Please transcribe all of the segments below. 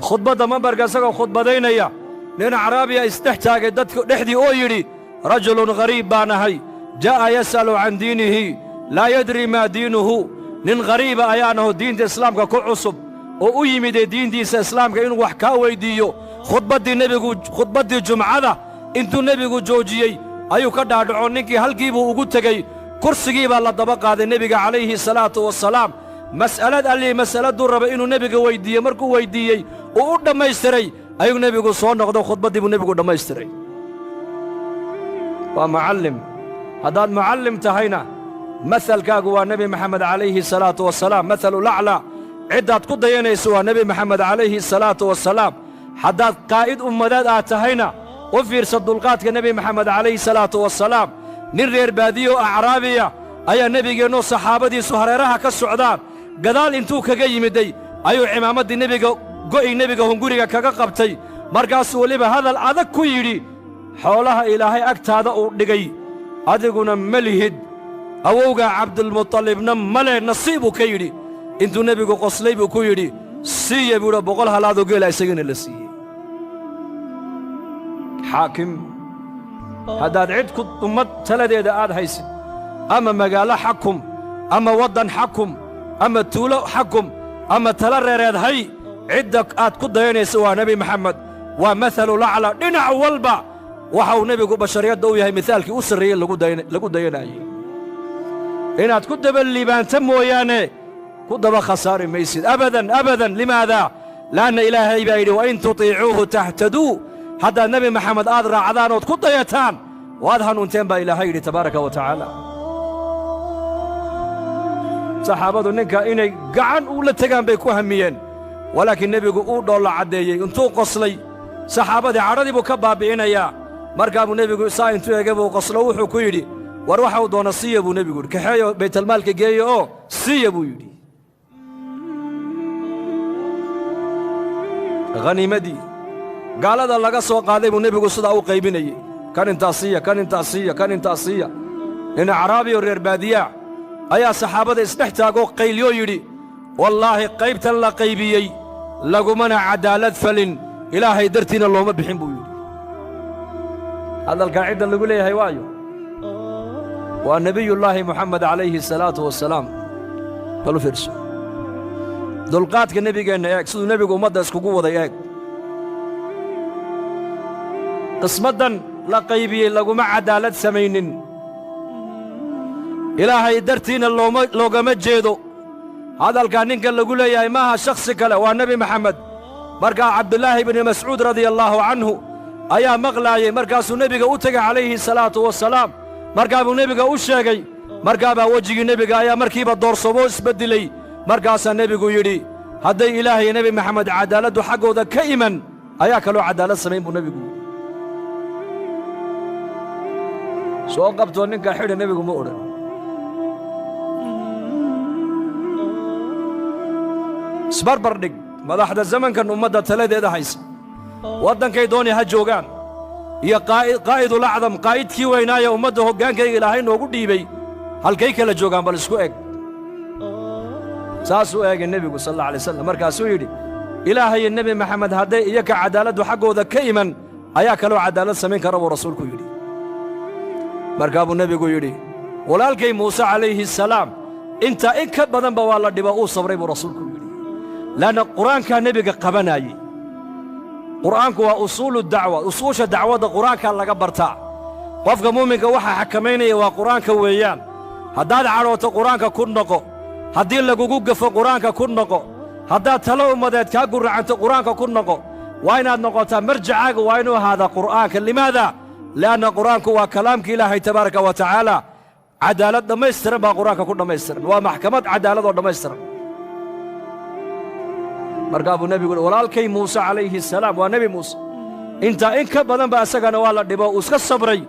khudbadda mambarka isagoo khudbadaynaya nin acraabiya isdhextaagay dadka dhexdii oo yidhi rajulun ghariib baan ahay jaa'a yas'alu can diinihi laa yadri maa diinuhu nin ghariiba ayaan aho diinta islaamka ku cusub oo u yimidee diintiisa islaamka inuu wax kaa weyddiiyo khudbaddii jumcada intuu nebigu joojiyey ayuu ka dhaadhaco ninkii halkiibuu ugu tegey kursigii baa la daba qaaday nebiga calayhi salaatu wassalaam mas'aladuu raba inuu nebiga weyddiiye markuu weyddiiyey uu u dhammaystiray ayuu nebigu soo noqdo khudbaddii buu nebigu dhammaystiray waa mucallim haddaad mucallim tahayna mahalkaagu waa nebi maxamed calayhi salaatu wassalaam mahalulaclaa ciddaad ku dayanayso waa nebi maxamed calayhi salaatu wassalaam haddaad qaa'id ummadeed aad tahayna u fiirsa dulqaadka nebi maxamed calayhi salaatu wassalaam nin reer baadiyo acraabiya ayaa nebigeennoo saxaabadiisu hareeraha ka socdaan gadaal intuu kaga yimiday ayuu cimaamaddii go'i nebiga hunguriga kaga qabtay markaasuu weliba hadal adag ku yidhi xoolaha ilaahay agtaada uu dhigay adiguna ma lihid awowgaa cabdulmutalibna male nasiibuu ka yidhi intuu nebigu qoslay buu ku yidhi siiya buudha 100 halaadoo geela isagiina la siiyey xaakim haddaad cid ku ummad taladeeda aad haysid ama magaalo xakum ama waddan xakum ama tuulo xakum ama tala reereed hay cidda aad ku dayanaysa waa nebi maxamed waa mahalulaclaa dhinac walba waxa uu nebigu bashariyadda u yahay mihaalkii u sarreeyey lagu dayanaayey inaad ku daba liibaanta mooyaane ku daba khasaari maysid abadan limaada laanna ilaahay baa yidhi wain tutiicuuhu tahtaduu haddaad nebi maxamed aad raacdaan ood ku dayataan waad hanuunteen baa ilaahay yidhi tabaaraka wa tacaala saxaabadu ninka inay gacan ula tegaan bay ku hamiyeen walaakiin nebigu uu dhoolla caddeeyey intuu qoslay saxaabadii cadhadii buu ka baabbi'inayaa markaa buu nebigu saa intuu ege buu qoslo wuxuu ku yidhi war waxa uu doona siiya buu nebigu yidhi kaxeeyo baytalmaalka geeyo oo siiya buu yidhi haniimadii gaalada laga soo qaaday buu nebigu sidaa u qaybinayey kan intaas siiya nin acraabiyo reer baadiyaa ayaa saxaabada isdhex taagoo qayliyoo yidhi wallaahi qaybtan la qaybiyey lagumana cadaalad falin ilaahay dartiina looma bixin buu yidhi hadalkaa cidda lagu leeyahay waayo waa nebiyullaahi moxamed calayhi salaatu wassalaam balu fiirso dulqaadka nebigeenna eeg siduu nebigu ummadda iskugu waday eeg qismaddan la qaybiyey laguma cadaalad samaynin ilaahay dartiina loogama jeedo hadalkaa ninka lagu leeyahay maaha shakhsi kale waa nebi maxamed markaa cabdulaahi bni mascuud radiallaahu canhu ayaa maqlaayey markaasuu nebiga u tegay calayhi salaatu wassalaam markaa buu nebiga u sheegay markaabaa wejigii nebiga ayaa markiiba doorsomoo isbeddilay markaasaa nebigu yidhi hadday ilaahay nebi maxamed cadaaladdu xaggooda ka iman ayaa kaloo cadaalad samayn buu nebigu yidhi soo qabtoo ninkaa xidha nebigu ma odhan isbarbar dhig madaxda zamankan ummadda taladeeda haysa waddankay dooni ha joogaan iyo qaa'idulacdam qaa'idkii weynaaya ummadda hoggaankayga ilaahay noogu dhiibay halkay kala joogaan bal isku eg saasuu eegay nebigu sal alla alay slam markaasuu yidhi ilaahayo nebi maxamed hadday iyaka cadaaladdu xaggooda ka iman ayaa kaloo cadaalad samayn kara buu rasuulku yidhi markaa buu nebigu yidhi walaalkay muuse calayhi salaam intaa in ka badanba waa la dhiba uu sabray buu rasuulku yidhi laanna qur'aankaa nebiga qabanaayey qur'aanku waa usuulu dacwa usuusha dacwadda qur'aankaa laga bartaa qofka muuminka waxaa xakamaynaya waa qur'aanka weeyaan haddaad cadhooto qur'aanka ku noqo haddii lagugu gafo qur'aanka ku noqo haddaad talo ummadeed kaa gurracanto qur'aanka ku noqo waa inaad noqotaa marjacaaga waa inuu ahaadaa qur'aanka limaada li'anna qur'aanku waa kalaamka ilaahay tabaaraka wa tacaala cadaalad dhammaystiran baa qur'aanka ku dhammaystiran waa maxkamad cadaaladoo dhammaystiran markaa buu nebigu yidhi walaalkay muuse calayhi salaam waa nebi muuse intaa in ka badan ba isagana waa la dhibo uu iska sabray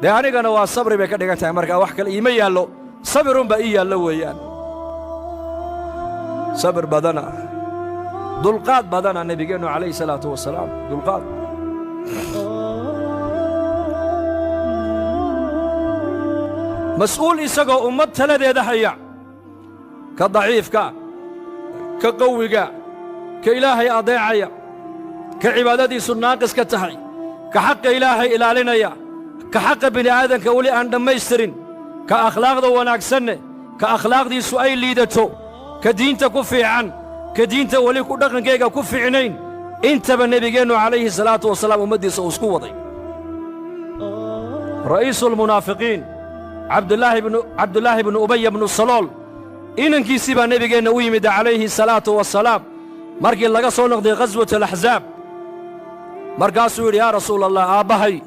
dee anigana waa sabri bay ka dhigan tahay markaa wax kale iima yaallo sabirunbaa ii yaallo weeyaan sabir badana dulqaad badana nebigeennu calayhi salaatu wasalaam dulqaad mas'uul isagoo ummad taladeeda haya ka daciifka ka qawiga ka ilaahay adeecaya كعبادتي سناقس كتحي كحق إلهي إلالينيا كحق بني آدم كولي أن دميسترين كأخلاق دو وناكسن كأخلاق دي سؤال ليدتو كدينتا كفي عن كدينتا ولي كدقن كيكا كفي عنين انت بالنبيين عليه الصلاة والسلام ومدي سوسكو وضي رئيس المنافقين عبد الله بن أبي بن الصلول إنن كيسيبا نبيين ويمد عليه الصلاة والسلام مركي لغا سو نقدي غزوة الأحزاب مركاسو يا رسول الله آبهي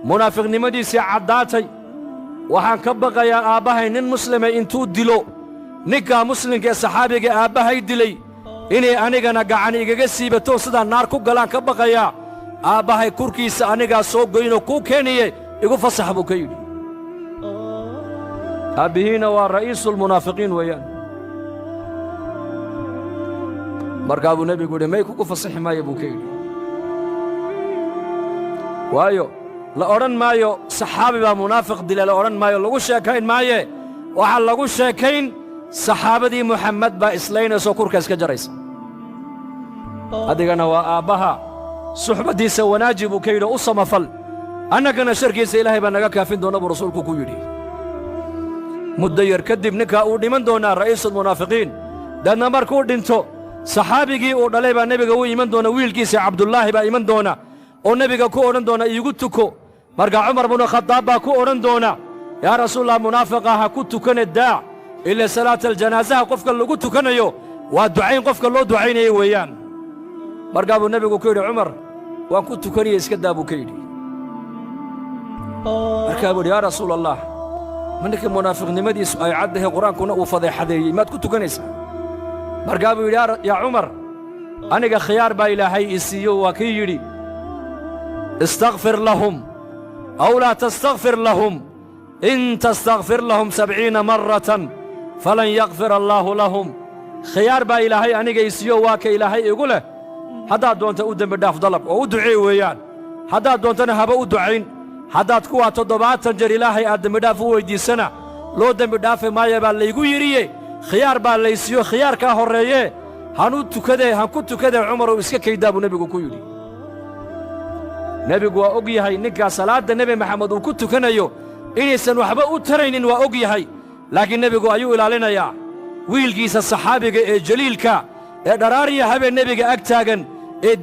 منافق نمدي سي عداتي وحان كبقى يا آبهي نن مسلمة انتو دلو نكا مسلم كي صحابي كي آبهي دلي إني أنيغا نقعني إيغا سيبتو سدا نار كو غلان كبقى يا آبهي كوركيس أنيغا سو غينو كو كيني إيغو فصحبو كيولي أبيهين ورئيس المنافقين ويان مركابو نبي قولي ميكو كو فصح ما يبو كيولي وايو لا أوران مايو صحابي با منافق دلي لا أوران مايو لغو شاكين مايه وحال لغو شاكين صحابة دي محمد با إسلين سو كوركاس كجريس أدقنا وآبها صحبة دي سوناجب كيلو أصم فل أنا كنا شركي سيلاهي بانك كافين دون أبو رسولك كيولي مدير كدب نكا أودي من دونا رئيس المنافقين دانا مركو دينتو صحابي جي أودالي با نبي قوي من دونا ويل كيسي عبد الله با من دونا ونبي كو أوران دونا يقولتكو مرقا عمر بن الخطاب با كو أوران دونا يا رسول الله منافقها كنت كان الداع إلا صلاة الجنازة قفك اللي قلت كان يو والدعين قفك اللي دعين ويان مرقا أبو النبي كيري عمر وان كنت كان يسكد أبو كيري مرقا أبو يا رسول الله منك المنافق نمدي أي عده القرآن كنا وفضي حدي ما كنت كان يسا مرقا أبو يا عمر أنا خيار با إلهي إسيو وكيري استغفر لهم أو لا تستغفر لهم إن تستغفر لهم 70 مرة فلن يغفر الله لهم خيار با إلهي أنيق يسيو واك إلهي يقوله هذا دونت أودن بداف ضلب وأدعي ويان هذا دونت نهب أدعين هذا تكوى تضبات تنجر إلهي أدن بداف ويدي سنة لو دن بداف ما يبال ليقو يريه خيار با ليسيو خيار كهرية هنو تكده هنكو تكده عمر وإسكا كيدابو نبي كيولي نبي قوى أقيهي نكا صلاة النبي محمد وكنت كنيو إنيسان وحبا أترين وأقيهي لكن نبي قوى أيو إلالينا يا ويلقيس الصحابي جليلكا دراري هبه النبي أكتاغن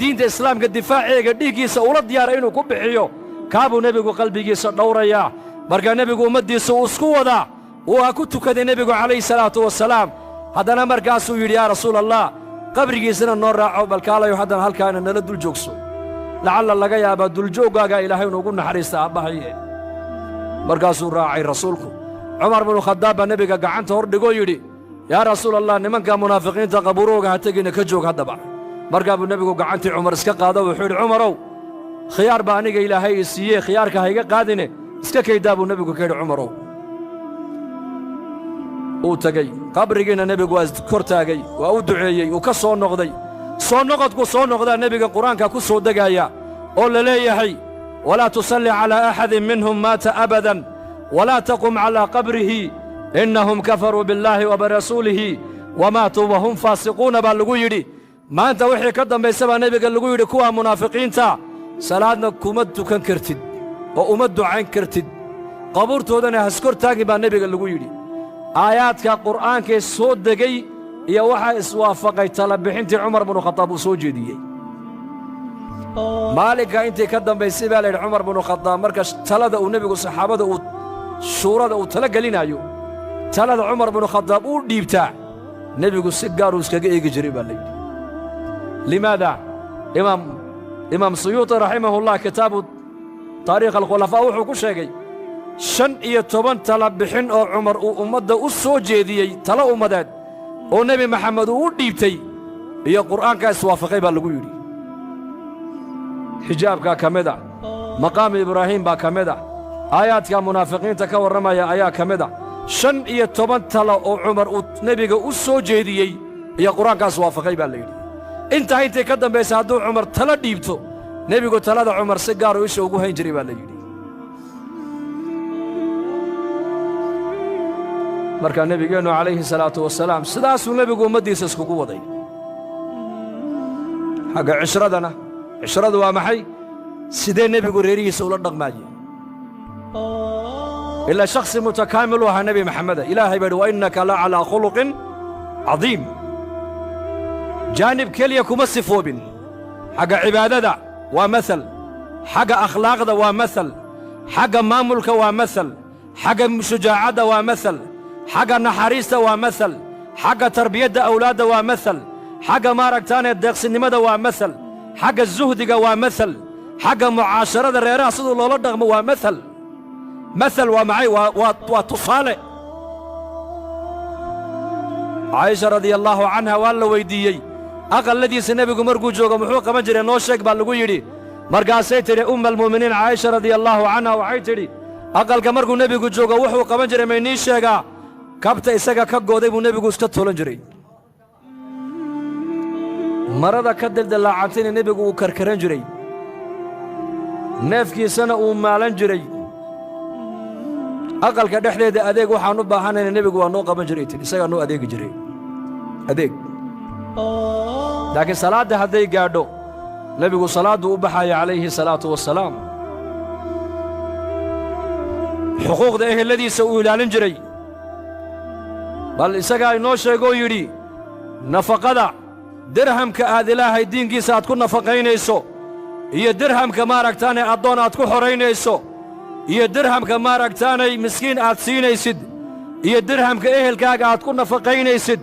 دين الإسلام قد دفاعي قد ديكيس أولاد ديار إنو كبحيو كابو نبي قوى قلبي قيس دورا يا برقا نبي قوى مدي سوسكو دا وكنت كده نبي قوى عليه الصلاة والسلام هذا نمر قاسو يا رسول الله قبري قيسنا النور راعو بالكالا يحدن هل كان نلدو الجوكسو لعل الله يا بدل جوجا إلهي ونقولنا حريصة أبهيه مركز راعي رسولكم عمر بن الخطاب النبي قعنت هردقو يدي يا رسول الله نمن كان منافقين تقبروك هتجينا كجوك هذا بعد مركب النبي قعنت عمر اسك قاده وحول عمرو خيار بانيق إلهي السيه خيارك هيك قادنه اسك كيداب النبي كيد عمرو او تجي قبرجينا النبي قواز كرتاجي وأودعي وكسر نقضي soo noqodku soo noqdaa nebiga quraanka ku soo degaya oo la leeyahay wala tusalli ala ahadin minhum mata abadan wala taqum ala qabrihi innahum kafaru billahi wa birasulihi wa matu wa hum fasiqun ba lagu yiri maanta wixii ka dambeysaba nebiga lagu yiri kuwa munaafiqiinta salaadna kuma dukan kartid oo uma ducayn kartid qaburtoodana haskor taagi ba nebiga lagu yiri aayaadka quraanka soo degay يا واحد إسوافقي تلبحنتي عمر بن الخطاب وسوجدي مالك أنت كدم بيسيبها لعمر بن الخطاب مركز تلد ونبي الصحابة وشورى وتلقى لنا يو تلد عمر بن الخطاب ودي بتاع نبي السجار وسكجي يجري بالليل لماذا إمام سيوطي رحمه الله كتاب تاريخ الخلفاء وحكوا شيء شن يتبن تلبحن أو عمر وأمده وسوجدي تلا أمداد ونبي محمد وديبتي هي قرآن كاس وافقي بالقيوري حجاب كامدا مقام إبراهيم كامدا آيات يا منافقين تكور رما يا آيات كامدا شن يتبن تلا أو عمر نبي أسو جدي هي قرآن كاس وافقي بالقيوري انت هينت كدم بيسادو عمر تلا ديبتو نبي قلت تلا عمر سجار ويش وجوه ينجري بالقيوري marka nabigeenu calayhi salaatu wasalaam sidaasuu nabigu ummadiisa iskugu waday xagga cishradana عشرة وامحي سيدين نبي قريري سولة دغماجي إلا شخص متكامل وها نبي محمد إلهي بدو وإنك لا على خلق عظيم جانب كليا كمسفوب حق عبادة ومثل حق أخلاق ومثل حق ماملك ومثل حق شجاعة ومثل حق نحاريس ومثل حق تربية أولاد ومثل حق ماركتان الدقس النمدة ومثل حق الزهد ومثل حق معاشرة الرئراء صدو الله لدغم ومثل مثل ومعي وتصالح عائشة رضي الله عنها والله ويديي أقل الذي سنبي مرقو جوغا محوقا مجري نوشك باللغو يدي مرقا سيتري أم المؤمنين عائشة رضي الله عنها وعيتري أقل كمرقو نبي جوغا وحوقا مجري مينيشيغا كابتا إساقا كاقو ديبو نبي اسكتو لنجري مرضا كدل دلاعاتين نبي كركران جري neefkii sana uu maalan jiray aqalka dhexdeeda adeeg waxaan u baahanayna nebigu waa noo qaban jiray tin isaga noo adeegi jiray adeeg laakiin salaada hadday gaadho nebigu salaadu u baxaya calayhi salaatu wassalaam xuquuqda eheladiisa uu ilaalin jiray bal isagaa inoo sheegoo yidhi nafaqada dirhamka aad ilaahay diinkiisa aad ku nafaqaynayso iyo dirhamka maaragtaanay addoon aad ku xoraynayso iyo dirhamka maaragtaanay miskiin aad siinaysid iyo dirhamka ehelkaaga aad ku nafaqaynaysid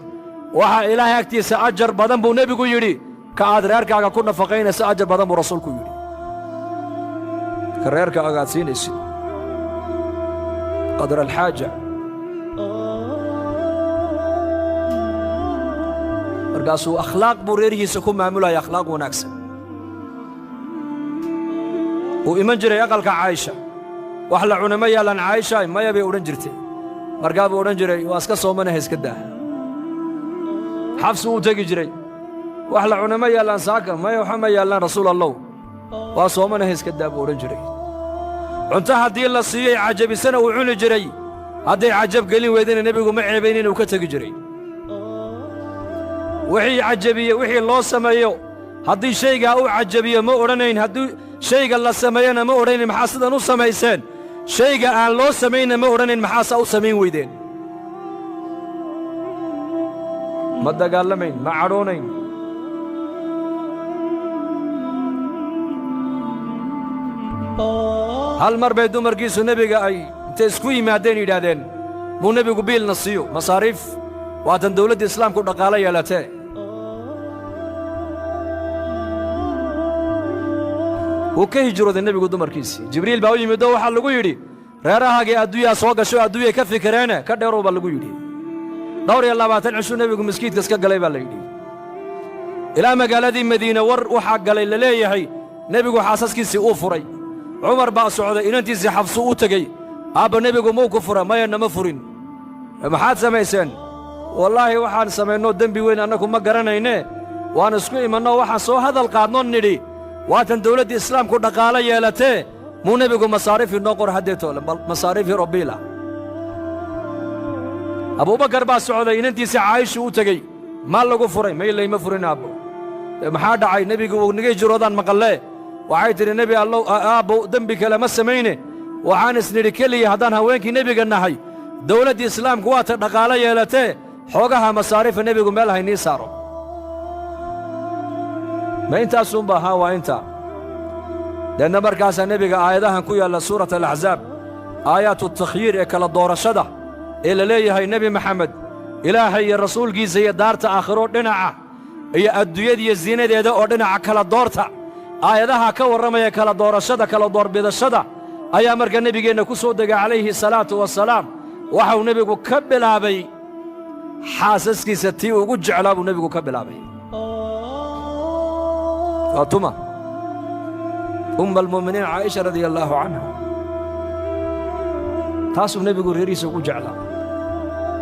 waxaa ilaahay agtiisa ajar badan buu nebigu yidhi ka aad reerkaaga ku nafaqaynaysa ajar badan buu rasuulku yidhi ka reerkaaga aad siinaysid qadra alxaaja markaasuu akhlaaq buu reerihiisa ku maamulaya akhlaaq wanaagsan وإيمان جري أقلك عايشة وحلا عنما يالان عايشة ما يبي أورنجرتي مرقاب أورنجري واسكا صومنا هسكده حفص وتجي جري وحلا عنما يالان ساكا ما يوحما يالان رسول الله وصومنا هسكده بأورنجري عنتها دي الله صيي عجب سنة وعون جري هذي عجب قلي ويدين النبي ومعي بينين وكتجي جري وحي عجبية وحي الله سمايو هذي شيء أو عجبية ما أورنين هذي شيء الله سماينا ما أورنين محاسدا نو سمايسان شيء أن الله سماينا ما أورنين محاسا أو سمين ويدين ما دقالمين ما عرونين هل مر بيدو مركيسو نبي أي تسكوي معدين يدادين مو نبي قبيل نصيو مصاريف واتن دولة الإسلام كو دقالة يالاتي وكي هجرود النبي قدو مركيسي جبريل باوي يمدو وحال لغو يدي ريراهاقي أدوية سوغا شو أدوية كفي كرينة كديرو باللغو يدي دوري الله باتن عشو نبي قو مسكيت كسكا قلي باللغو إلا ما قال دي مدينة ور وحاق قلي لليه هي نبي قو حاسس كيسي أوفري عمر با سعودة إنانتي زي حفصو أوتقي أبا نبي قو مو كفرة ما ينما فرين محاد سميسان والله وحان سمينو دنبي وين أنكم ما قرانيني وانا سكوي منو وحان سو هذا القانون ندي واتن دولة الإسلام كو دقالة يالتي مو نبي قو مصاريف النقر هديتو مصاريف ربيلا أبو بكر با سعودة إنانتي سي عايش أوتقي ما لغو فرين ما يلي ما فرين أبو محاد عاي نبي قو نجي جرودان مقالي وعايتري نبي الله أبو دنبي كلام السميني وعانس نريكلي هدان هوينكي نبي قناحي دولة الإسلام قوات دقالة يالتي حوقها مصاريف النبي قو مالها ينيسارو ما انت أصنبها ها وانت لأن مركز النبي آياتها كويا لسورة الأحزاب آيات التخيير إكلا الدور الشدة إلا ليه هاي نبي محمد إلهي الرسول جي زي دارت آخرون دنعا هي أدوية دي الزينة دي دنعا كلا دورتا آياتها كور رمي كلا دور الشدة كلا دور بيد الشدة أيا مركز النبي جينا كسودك عليه الصلاة والسلام وحو نبي كبل أبي حاسس كي ستي وقد جعل أبو نبي كبل أبي فاطمة أم المؤمنين عائشة رضي الله عنها تاسو نبي ريريس وقد جعل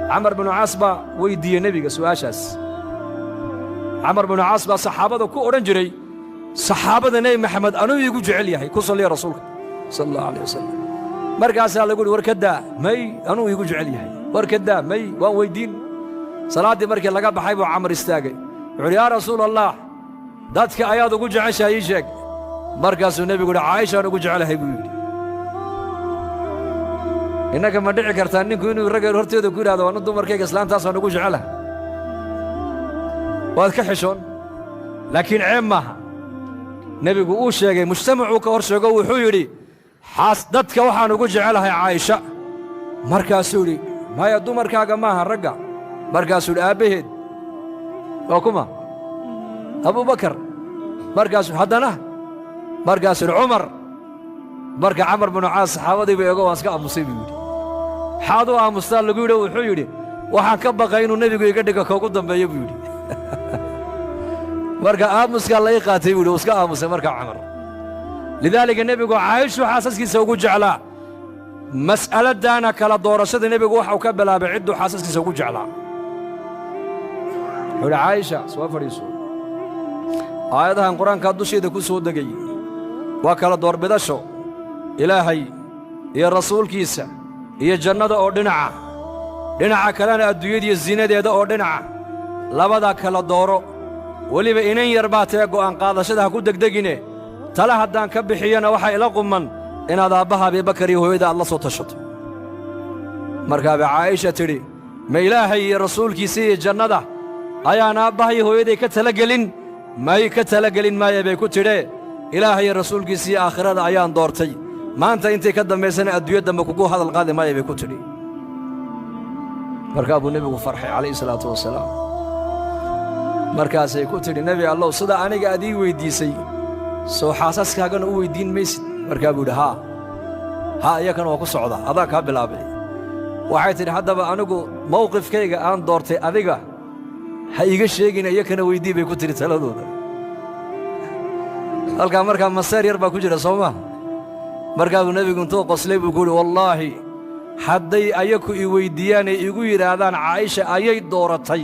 عمر بن عاصبة ويدي نبي سواشاس عمر بن عاصبة صحابة كو أورنجري صحابة نبي محمد أنو يقول جعل يحي كسل يا رسولك صلى الله عليه وسلم مركز الله يقول وركدا مي أنو يقول جعل يحي وركدا مي ويدين صلاة مركز لقى بحيبه عمر استاقي يقول يا رسول الله دادك آيات ugu jeceshahay ii sheeg markaasuu nebigu yidhi caaishaan ugu jecelahay buu yidhi innaka ma dhici kartaa ninku inuu raggeenu horteeda ku yidhahdo anna dumarkayga islaantaasaan ugu jecelahay waad ka xishoon laakiin ceeb maaha nebigu uu sheegay mujtamacuu ka hor sheego wuxuu yidhi dadka waxaan ugu jecelahay caaisha markaasuu yidhi maya dumarkaaga maaha ragga markaasuu yidhi aabbaheed waa kuma abubakar markaasuu haddana markaasuu yidhi cumar marka camar binu caas saxaabadiiba eego waan iska aamusay buu yidhi maxaad u aamustaa lagu yidhi wuxuu yidhi waxaan ka baqay inuu nebigu iga dhiga koogu dambeeyo buu yidhi marka aamuskaa la ii qaatay buu yidhi uu iska aamusay markaa camar lidaalika nebigu caayishuu xaasaskiisa ugu jeclaa mas'aladdaana kala doorashada nebigu waxau ka bilaabay cidduu xaasaskiisa ugu jeclaa wuxuu yidhi caayisha soo fadhiiso aayadahan qur-aankaa dusheeda ku soo degay waa kala doorbidasho ilaahay iyo rasuulkiisa iyo jannada oo dhinaca kalena adduunyadiiyo zinadeeda oo dhinaca labadaa kala dooro weliba inan yar baa tee go'aan qaadashada ha ku degdegine tale haddaan ka bixiyana waxaa ila qumman inaad aabbaha abiibakar iyo hooyada aad la soo tashato markaabay caa'isha tidhi ma ilaahay iyo rasuulkiisa iyo jannada ayaan aabbaha iyo hooyaday ka talagelin may ka talagelin maaya bay ku tidhee ilaahay iyo rasuulkiisa iyo aakhirada ayaan doortay maanta intay ka dambaysana adduunya dambe kugu hadal qaadi maaya bay ku tidhi markaa buu nebigu farxay calayhi salaatu wasalaam markaasay ku tidhi nebi allow sida aniga aad ii weyddiisay soo xaasaskaagana u weyddiin maysid markaa buu yidhi haa iyakana waa ku socdaa adaa kaa bilaabay waxay tidhi haddaba anigu mawqifkayga aan doortay adiga ha iiga sheegina iyakana weydii bay ku tidhi taladooda halkaa markaa maseer yar baa ku jira soo maa markaa buu nebigu intuu qoslay buu ku yidhi wallaahi hadday ayaku i weyddiiyaanay igu yidhaahdaan caa'isha ayay dooratay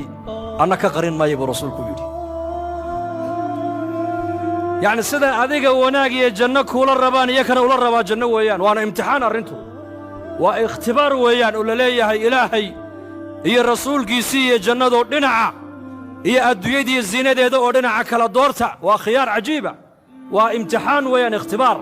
anna ka qarin maaya buu rasuulku yidhi yacni sidan adiga wanaag iyo janno kuula rabaan iyakana ula rabaa janno weeyaan waana imtixaan arrintu waa ikhtibaar weeyaan oo la leeyahay ilaahay iyo rasuulkiisii iyo jannadoo dhinaca iyo adduunyadiiyo zinadeeda oo dhinaca kala doorta waa khiyaar cajiiba waa imtixaan weeyaan ikhtibaar